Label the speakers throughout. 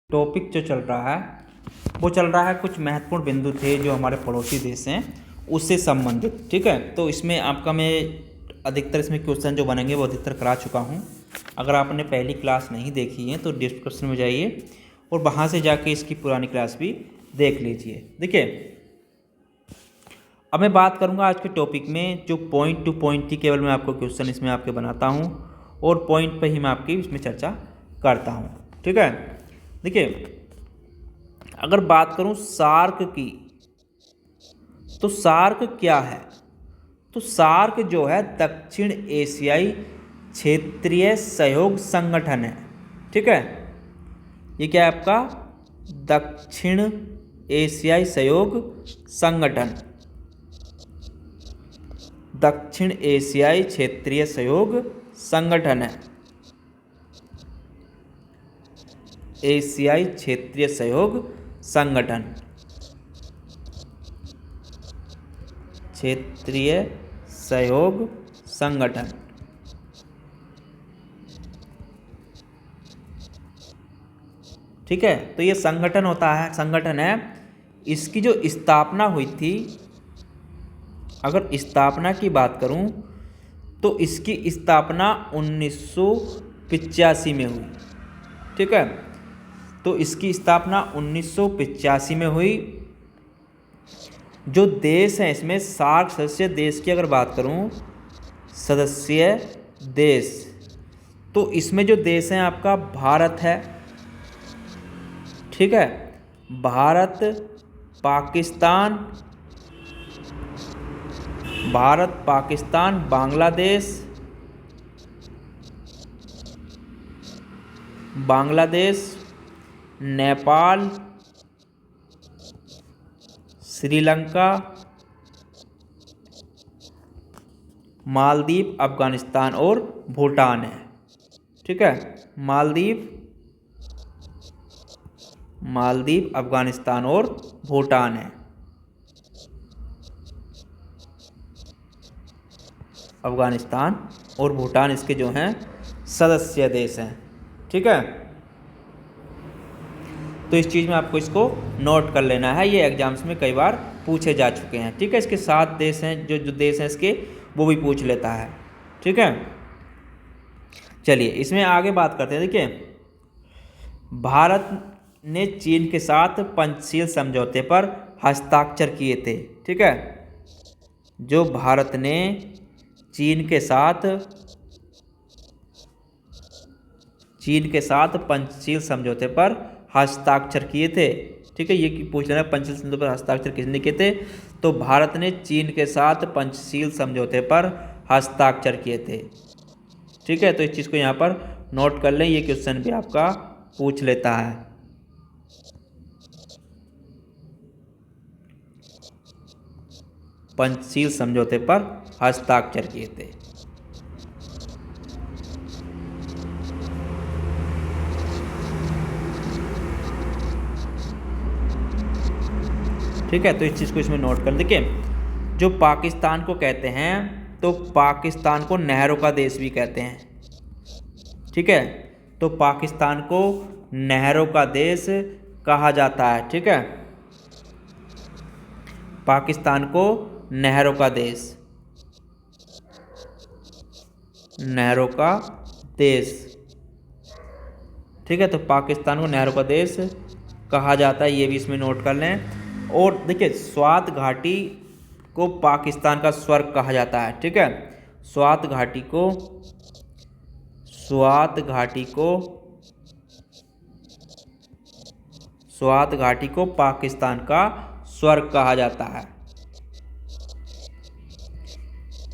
Speaker 1: Topic जो चल रहा है वो चल रहा है कुछ महत्वपूर्ण बिंदु थे जो हमारे पड़ोसी देश हैं उससे संबंधित। ठीक है, तो इसमें आपका मैं अधिकतर इसमें क्वेश्चन जो बनेंगे वो अधिकतर करा चुका हूँ। अगर आपने पहली क्लास नहीं देखी है तो डिस्क्रिप्शन में जाइए और वहाँ से जाके इसकी पुरानी क्लास भी देख लीजिए। देखिए, अब मैं बात करूँगा आज के टॉपिक में जो पॉइंट टू पॉइंट की केवल मैं आपको क्वेश्चन इसमें आपके बनाता हूँ और पॉइंट पे ही मैं आपकी इसमें चर्चा करता हूँ। ठीक है, देखिए अगर बात करूँ सार्क की, तो सार्क क्या है? तो सार्क जो है दक्षिण एशियाई क्षेत्रीय सहयोग संगठन है। ठीक है, ये क्या है आपका? दक्षिण एशियाई सहयोग संगठन, दक्षिण एशियाई क्षेत्रीय सहयोग संगठन है। एशियाई क्षेत्रीय सहयोग संगठन, क्षेत्रीय सहयोग संगठन। ठीक है, तो ये संगठन होता है, संगठन है। इसकी जो स्थापना हुई थी, अगर स्थापना की बात करूं तो इसकी स्थापना 1985 में हुई। ठीक है, तो इसकी स्थापना 1985 में हुई। जो देश हैं इसमें सार्क सदस्य देश की अगर बात करूं, सदस्य देश, तो इसमें जो देश हैं आपका भारत है। ठीक है, भारत, पाकिस्तान, बांग्लादेश, नेपाल, श्रीलंका, मालदीव, अफगानिस्तान और भूटान है। ठीक है, मालदीव, अफगानिस्तान और भूटान है। अफगानिस्तान और भूटान इसके जो हैं सदस्य देश हैं। ठीक है, तो इस चीज़ में आपको इसको नोट कर लेना है, ये एग्जाम्स में कई बार पूछे जा चुके हैं। ठीक है, इसके 7 देश हैं, जो देश हैं इसके वो भी पूछ लेता है। ठीक है, चलिए इसमें आगे बात करते हैं। देखिए, भारत ने चीन के साथ पंचशील समझौते पर हस्ताक्षर किए थे। ठीक है, जो भारत ने चीन के साथ पंचशील समझौते पर हस्ताक्षर किए थे। ठीक है, ये पूछ लेना पंचशील समझौते पर हस्ताक्षर किसने किए थे? तो भारत ने चीन के साथ पंचशील समझौते पर हस्ताक्षर किए थे। ठीक है, तो इस चीज़ को यहाँ पर नोट कर लें, ये क्वेश्चन भी आपका पूछ लेता है। पंचशील समझौते पर हस्ताक्षर किए थे। ठीक है, तो इस चीज़ को इसमें नोट कर। देखिए, जो पाकिस्तान को कहते हैं, तो पाकिस्तान को नहरों का देश भी कहते हैं। ठीक है, तो पाकिस्तान को नहरों का देश कहा जाता है। ठीक है, पाकिस्तान को नहरों का देश, नहरों का देश। ठीक है, तो पाकिस्तान को नहरों का देश कहा जाता है, ये भी इसमें नोट कर लें। और देखिए, स्वात घाटी को पाकिस्तान का स्वर्ग कहा जाता है। ठीक है, स्वात घाटी को पाकिस्तान का स्वर्ग कहा जाता है।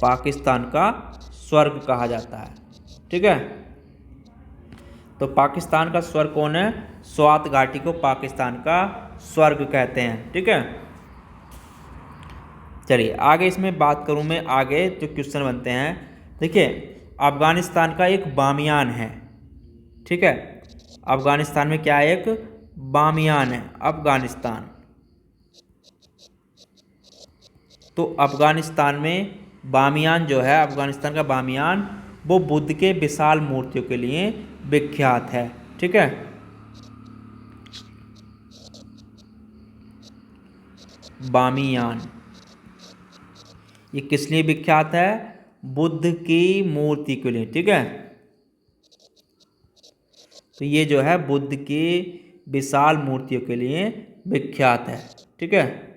Speaker 1: पाकिस्तान का स्वर्ग कहा जाता है। ठीक है, तो पाकिस्तान का स्वर्ग कौन है? स्वात घाटी को पाकिस्तान का स्वर्ग कहते हैं। ठीक है, चलिए आगे इसमें बात करूं मैं, आगे जो क्वेश्चन बनते हैं। देखिए, अफगानिस्तान का एक बामियान है। ठीक है, अफगानिस्तान में क्या है? एक बामियान है अफगानिस्तान। तो अफगानिस्तान में बामियान जो है, अफगानिस्तान का बामियान, वो बुद्ध के विशाल मूर्तियों के लिए विख्यात है। ठीक है, बामियान। ये किस लिए विख्यात है? बुद्ध की मूर्ति के लिए। ठीक है, तो ये जो है बुद्ध की विशाल मूर्तियों के लिए विख्यात है। ठीक है,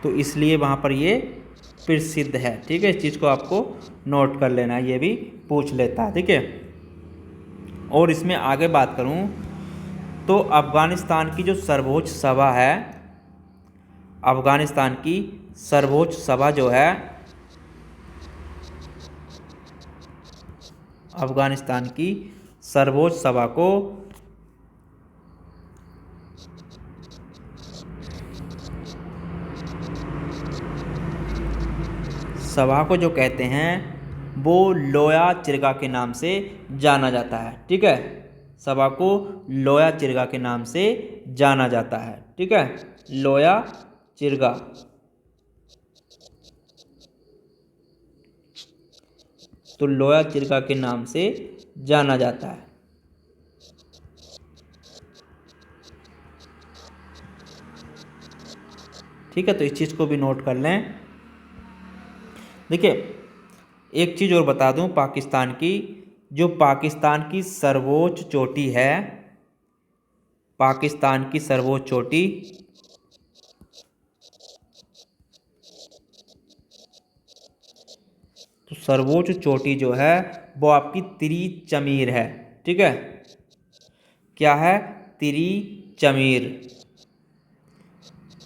Speaker 1: तो इसलिए वहाँ पर ये प्रसिद्ध है। ठीक है, इस चीज़ को आपको नोट कर लेना है, ये भी पूछ लेता है। ठीक है, और इसमें आगे बात करूँ तो अफ़गानिस्तान की जो सर्वोच्च सभा है, अफ़गानिस्तान की सर्वोच्च सभा जो है, अफ़गानिस्तान की सर्वोच्च सभा को जो कहते हैं वो लोया चिरगा के नाम से जाना जाता है। ठीक है, सभा को लोया चिरगा के नाम से जाना जाता है। ठीक है, लोया चिरगा। तो लोया चिरगा के नाम से जाना जाता है। ठीक है, तो इस चीज़ को भी नोट कर लें। देखिए, एक चीज़ और बता दूं, पाकिस्तान की जो पाकिस्तान की सर्वोच्च चोटी है, पाकिस्तान की सर्वोच्च चोटी तो सर्वोच्च चोटी जो है वो आपकी तिरी चमीर है। ठीक है, क्या है? तिरी चमीर।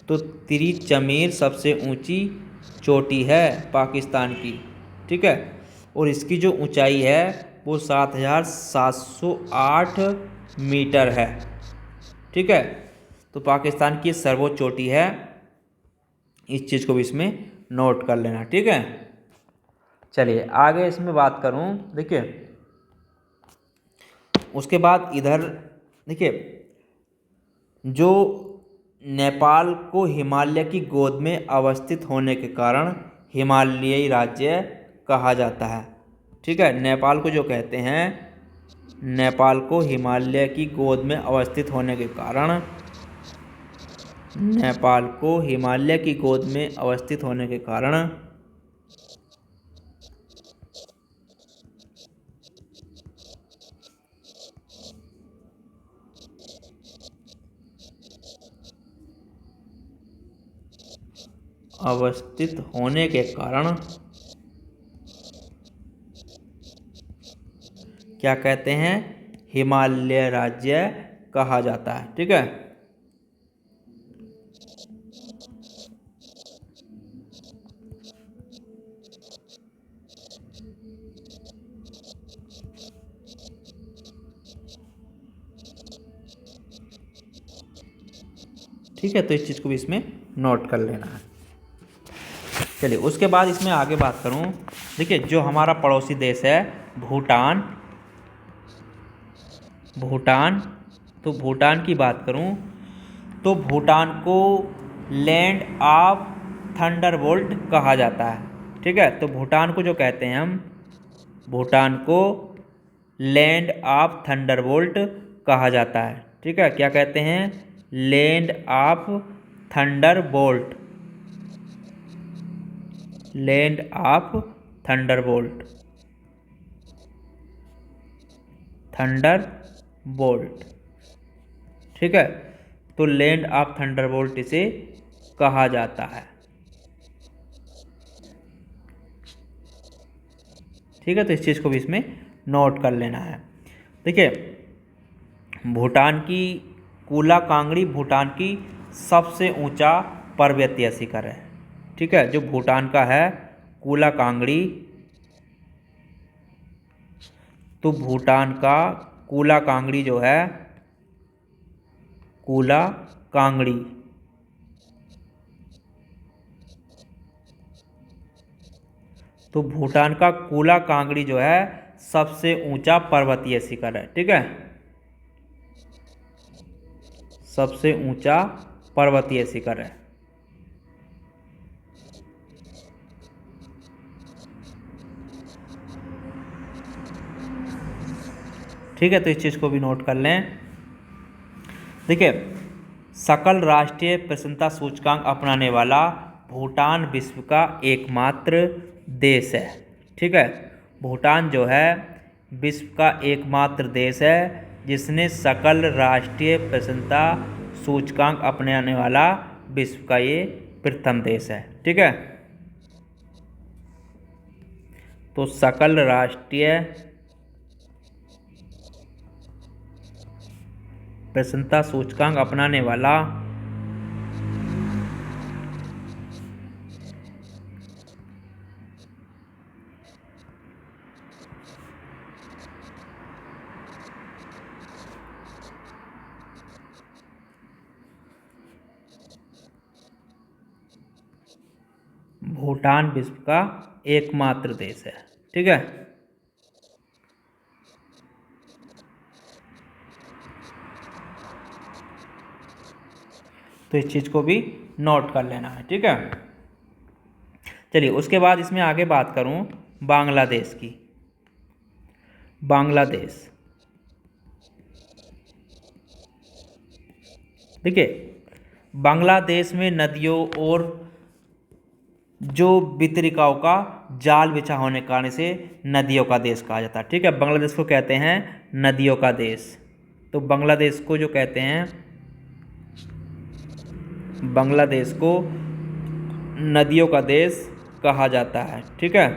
Speaker 1: तो तिरी चमीर सबसे ऊंची चोटी है पाकिस्तान की। ठीक है, और इसकी जो ऊंचाई है वो 7,708 मीटर है। ठीक है, तो पाकिस्तान की सर्वोच्च चोटी है, इस चीज़ को भी इसमें नोट कर लेना। ठीक है, चलिए आगे इसमें बात करूं। देखिए, उसके बाद इधर देखिए, जो नेपाल को हिमालय की गोद में अवस्थित होने के कारण हिमालयी राज्य कहा जाता है। ठीक है, नेपाल को जो कहते हैं, नेपाल को हिमालय की गोद में अवस्थित होने के कारण, नेपाल को हिमालय की गोद में अवस्थित होने के कारण अवस्थित होने के कारण क्या कहते हैं? हिमालय राज्य कहा जाता है। ठीक है, ठीक है, तो इस चीज़ को भी इसमें नोट कर लेना है। चलिए उसके बाद इसमें आगे बात करूं। देखिए, जो हमारा पड़ोसी देश है भूटान, भूटान, तो भूटान की बात करूं तो भूटान को लैंड ऑफ थंडरबोल्ट कहा जाता है। ठीक है, तो भूटान को जो कहते हैं हम, भूटान को लैंड ऑफ थंडरबोल्ट कहा जाता है। ठीक है, क्या कहते हैं? Land of Thunderbolt, land of Thunderbolt, Thunderbolt. ठीक है, तो लैंड ऑफ थंडरबोल्ट इसे कहा जाता है। ठीक है, तो इस चीज़ को भी इसमें नोट कर लेना है। देखिए, भूटान की कूला कांगड़ी भूटान की सबसे ऊंचा पर्वतीय शिखर है। ठीक है, जो भूटान का है कूला कांगड़ी, तो भूटान का कूला कांगड़ी जो है, कूला कांगड़ी, तो भूटान का कूला कांगड़ी जो है सबसे ऊंचा पर्वतीय शिखर है। ठीक है, सबसे ऊंचा पर्वतीय शिखर है। ठीक है, तो इस चीज़ को भी नोट कर लें। देखिए, सकल राष्ट्रीय प्रसन्नता सूचकांक अपनाने वाला भूटान विश्व का एकमात्र देश है। ठीक है, भूटान जो है विश्व का एकमात्र देश है जिसने सकल राष्ट्रीय प्रसन्नता सूचकांक अपनाने वाला विश्व का ये प्रथम देश है। ठीक है, तो सकल राष्ट्रीय प्रसन्नता सूचकांक अपनाने वाला भूटान विश्व का एकमात्र देश है। ठीक है, तो इस चीज़ को भी नोट कर लेना है। ठीक है, चलिए उसके बाद इसमें आगे बात करूं बांग्लादेश की। बांग्लादेश, देखिए बांग्लादेश में नदियों और जो वितरिकाओं का जाल बिछा होने के कारण से नदियों का देश कहा जाता है। ठीक है, बांग्लादेश को कहते हैं नदियों का देश। तो बांग्लादेश को जो कहते हैं, बांग्लादेश को नदियों का देश कहा जाता है। ठीक है,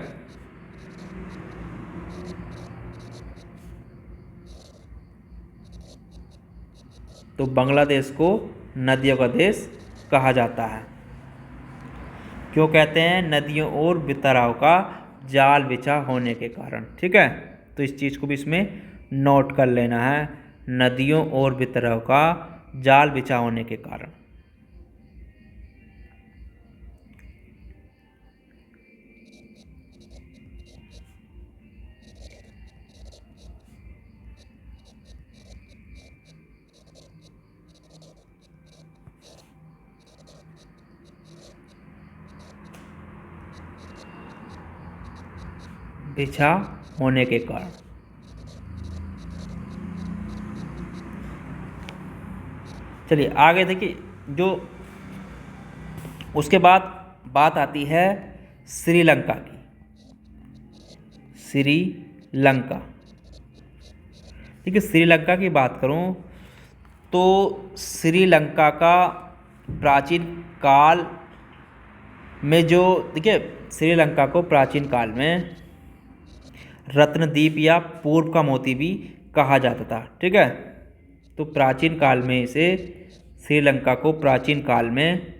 Speaker 1: तो बांग्लादेश को नदियों का देश कहा जाता है। क्यों कहते हैं? नदियों और वितराव का जाल बिछा होने के कारण। ठीक है, तो इस चीज़ को भी इसमें नोट कर लेना है, नदियों और वितराव का जाल बिछा होने के कारण। बिछा होने के कारण। चलिए आगे देखिए, जो उसके बाद बात आती है श्रीलंका की। श्रीलंका, देखिए श्रीलंका की बात करूं तो श्रीलंका का प्राचीन काल में जो, देखिए श्रीलंका को प्राचीन काल में रत्नद्वीप या पूर्व का मोती भी कहा जाता था। ठीक है, तो प्राचीन काल में इसे, श्रीलंका को प्राचीन काल में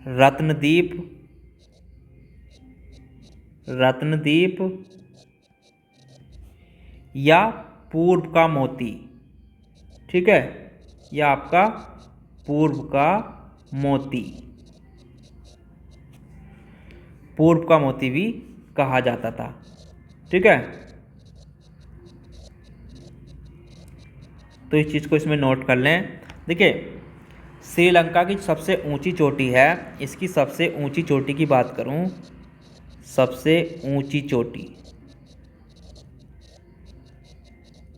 Speaker 1: रत्नद्वीप या पूर्व का मोती, ठीक है, या आपका पूर्व का मोती, पूर्व का मोती भी कहा जाता था। ठीक है, तो इस चीज़ को इसमें नोट कर लें। देखिए श्रीलंका की सबसे ऊंची चोटी है, इसकी सबसे ऊंची चोटी की बात करूं, सबसे ऊंची चोटी,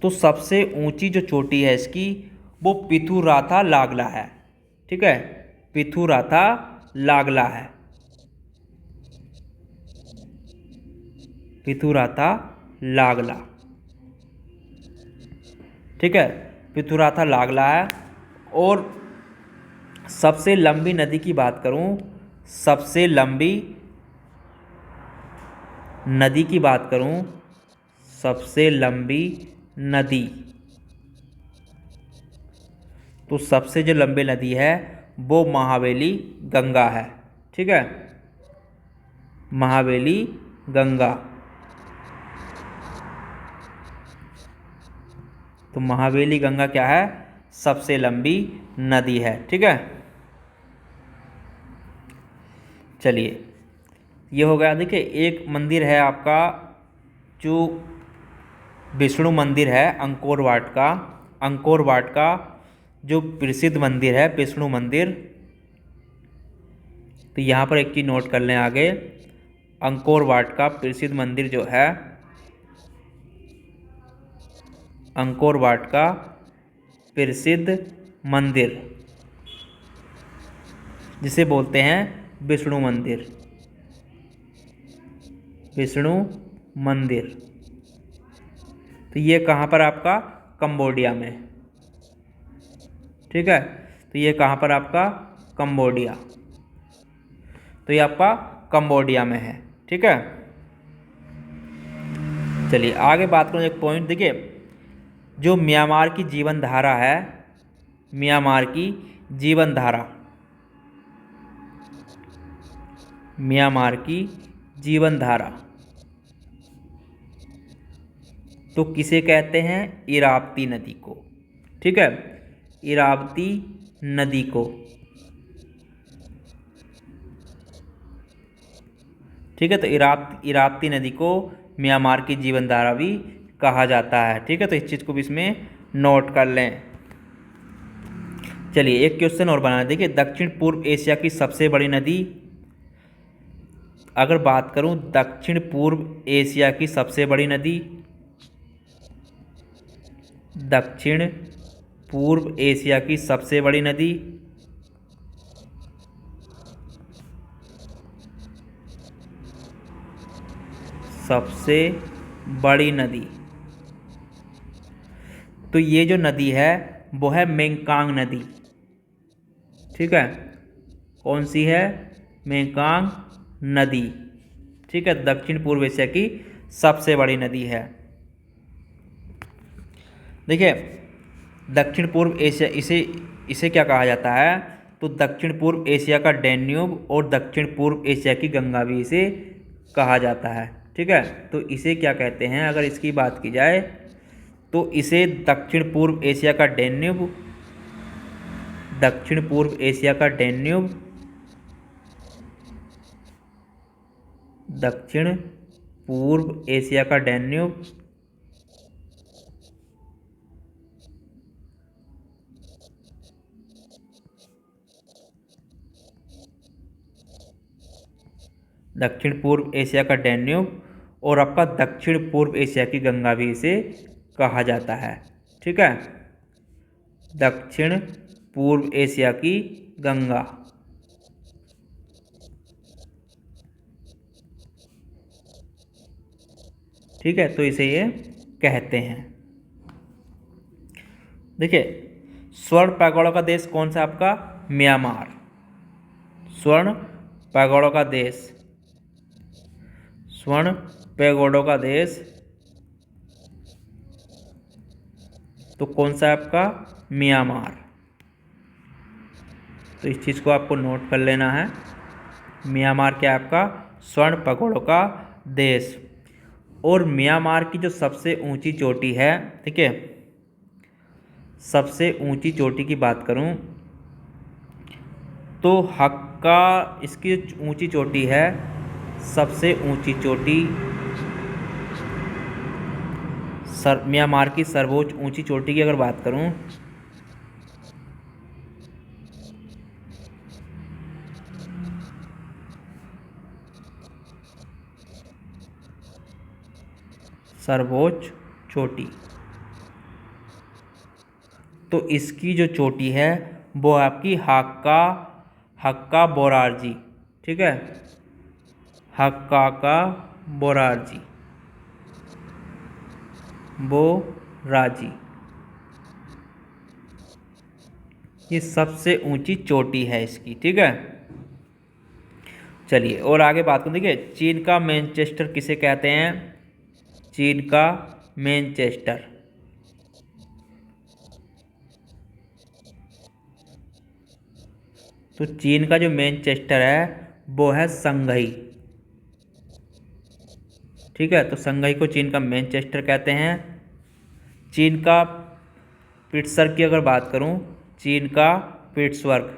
Speaker 1: तो सबसे ऊंची जो चोटी है इसकी वो पिथुराथा लागला है। ठीक है, पिथुराथा लागला है, पिथुराथा लागला। ठीक है, पिथुराथा लागला है। और सबसे लंबी नदी की बात करूं, सबसे लंबी नदी की बात करूं, सबसे लंबी नदी, तो सबसे जो लंबी नदी है वो महावेली गंगा है। ठीक है, महावेली गंगा, तो महावेली गंगा क्या है? सबसे लंबी नदी है। ठीक है, चलिए ये हो गया। देखिए एक मंदिर है आपका जो विष्णु मंदिर है अंकोर वाट का, अंकोर वाट का जो प्रसिद्ध मंदिर है विष्णु मंदिर, तो यहाँ पर एक चीज़ नोट कर लें आगे, अंकोर वाट का प्रसिद्ध मंदिर जो है अंकोर वाट का प्रसिद्ध मंदिर जिसे बोलते हैं विष्णु मंदिर। विष्णु मंदिर, तो ये कहाँ पर आपका कंबोडिया में, ठीक है। तो ये कहाँ पर आपका कंबोडिया, तो ये आपका कंबोडिया में है, ठीक है। चलिए आगे बात करूँ, एक पॉइंट देखिए, जो म्यांमार की जीवन धारा है, म्यांमार की जीवन धारा, म्यांमार की जीवन धारा तो किसे कहते हैं? इरावती नदी को, ठीक है, इरावती नदी को, ठीक है। तो इरावती नदी को म्यांमार की जीवन धारा भी कहा जाता है, ठीक है। तो इस चीज़ को भी इसमें नोट कर लें। चलिए एक क्वेश्चन और बनाना, देखिए दक्षिण पूर्व एशिया की सबसे बड़ी नदी, अगर बात करूं दक्षिण पूर्व एशिया की सबसे बड़ी नदी, दक्षिण पूर्व एशिया की सबसे बड़ी नदी, सबसे बड़ी नदी, तो ये जो नदी है वो है मेकंग नदी, ठीक है। कौन सी है? मेकंग नदी, ठीक है। दक्षिण पूर्व एशिया की सबसे बड़ी नदी है। देखिए दक्षिण पूर्व एशिया, इसे क्या कहा जाता है? तो दक्षिण पूर्व एशिया का डैन्यूब और दक्षिण पूर्व एशिया की गंगा भी इसे कहा जाता है, ठीक है। तो इसे क्या कहते हैं अगर इसकी बात की जाए, तो इसे दक्षिण पूर्व एशिया का डैन्यूब, दक्षिण पूर्व एशिया का डैन्यूब, दक्षिण पूर्व एशिया का डैन्यूब, दक्षिण पूर्व एशिया का डैन्यूब और आपका दक्षिण पूर्व एशिया की गंगा भी इसे कहा जाता है, ठीक है। दक्षिण पूर्व एशिया की गंगा, ठीक है। तो इसे ये कहते हैं। देखिए स्वर्ण पैगोडा का देश कौन सा आपका? म्यांमार। स्वर्ण पैगोडा का देश, स्वर्ण पैगोडों का देश तो कौन सा है आपका? म्यांमार। तो इस चीज़ को आपको नोट कर लेना है। म्यांमार क्या है आपका? स्वर्ण पैगोडों का देश। और म्यांमार की जो सबसे ऊंची चोटी है, ठीक है, सबसे ऊंची चोटी की बात करूं तो हक्का, इसकी जो ऊंची चोटी है, सबसे ऊंची चोटी, म्यांमार की सर्वोच्च ऊंची चोटी की अगर बात करूं सर्वोच्च चोटी, तो इसकी जो चोटी है वो आपकी हक्का बोरारजी, ठीक है, हक्का का बोरारजी, बोराजी, ये सबसे ऊंची चोटी है इसकी, ठीक है। चलिए और आगे बात करें। देखिए चीन का मैनचेस्टर किसे कहते हैं? चीन का मैनचेस्टर, तो चीन का जो मैनचेस्टर है वो है संघई, ठीक है। तो संघई को चीन का मैनचेस्टर कहते हैं। चीन का पिट्सबर्ग की अगर बात करूं, चीन का पिट्सबर्ग,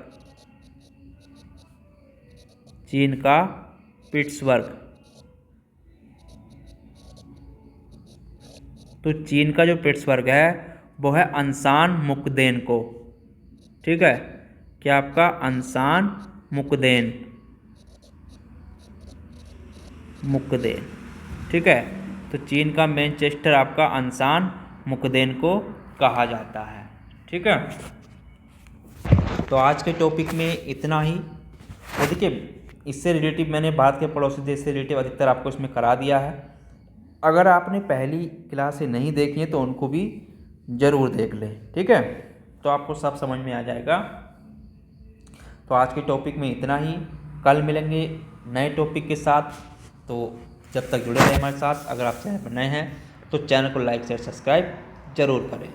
Speaker 1: चीन का पिट्सबर्ग, तो चीन का जो पिट्सबर्ग है वो है अंसान मुकदेन को, ठीक है। क्या आपका? अंसान मुकदेन, मुकदेन, ठीक है। तो चीन का मैनचेस्टर आपका अंसान मुकदेन को कहा जाता है। ठीक है, तो आज के टॉपिक में इतना ही। और देखिए, इससे रिलेटिव मैंने भारत के पड़ोसी देश से रिलेटिव अधिकतर आपको इसमें करा दिया है। अगर आपने पहली क्लास से नहीं देखी है तो उनको भी ज़रूर देख लें। ठीक है, तो आपको सब समझ में आ जाएगा। तो आज के टॉपिक में इतना ही, कल मिलेंगे नए टॉपिक के साथ। तो जब तक जुड़े रहें हमारे साथ। अगर आप चैनल पर नए हैं तो चैनल को लाइक शेयर सब्सक्राइब ज़रूर करें।